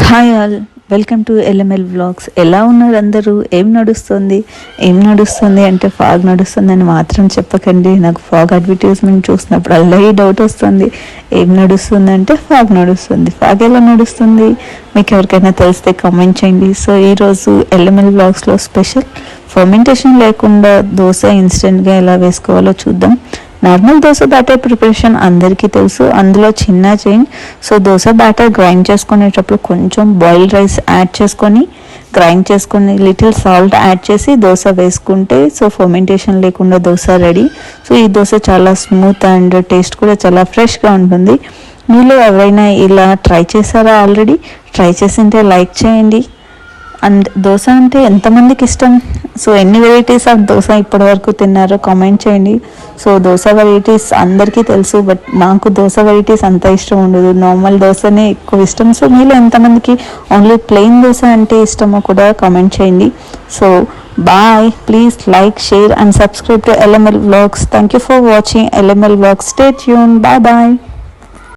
Hi all, welcome to LML vlogs. ఎలా ఉన్నారు అందరూ? ఏం నడుస్తుంది అంటే ఫాగ్ నడుస్తుందని మాత్రం చెప్పకండి. నాకు ఫాగ్ అడ్వర్టైజ్మెంట్ చూసినప్పుడు అల్లరి డౌట్ వస్తుంది. ఏం నడుస్తుంది అంటే ఫాగ్ నడుస్తుంది. ఫాగ్ ఎలా నడుస్తుంది మీకు ఎవరికైనా తెలిస్తే కామెంట్ చేయండి. సో ఈరోజు ఎల్ఎంఎల్ వ్లాగ్స్లో స్పెషల్ ఫర్మెంటేషన్ లేకుండా దోశ ఇన్స్టెంట్గా ఎలా వేసుకోవాలో చూద్దాం. నార్మల్ దోశ బ్యాటర్ ప్రిపరేషన్ అందరికీ తెలుసు, అందులో చిన్న change. So dosa batter grind చేసుకునేటప్పుడు కొంచెం బాయిల్డ్ రైస్ యాడ్ చేసుకొని గ్రైండ్ చేసుకొని లిటిల్ సాల్ట్ యాడ్ చేసి దోశ వేసుకుంటే సో ఫర్మెంటేషన్ లేకుండా దోశ రెడీ. సో ఈ దోశ చాలా స్మూత్ అండ్ టేస్ట్ కూడా చాలా ఫ్రెష్గా ఉంటుంది. మీలో ఎవరైనా ఇలా ట్రై చేశారా? ఆల్రెడీ ట్రై చేసింటే లైక్ చేయండి. అండ్ దోశ అంటే ఎంతమందికి ఇష్టం? సో ఎన్ని వెరైటీస్ ఆఫ్ దోశ ఇప్పటి వరకు తిన్నారో కామెంట్ చేయండి. సో దోశ వెరైటీస్ అందరికీ తెలుసు, బట్ నాకు దోశ వెరైటీస్ అంత ఇష్టం ఉండదు. నార్మల్ దోశనే ఎక్కువ ఇష్టం. సో మీలో ఎంతమందికి ఓన్లీ ప్లెయిన్ దోశ అంటే ఇష్టమో కూడా కామెంట్ చేయండి. So bye, please like, share and subscribe to LML vlogs. Thank you for watching LML vlogs. Stay tune. Bye.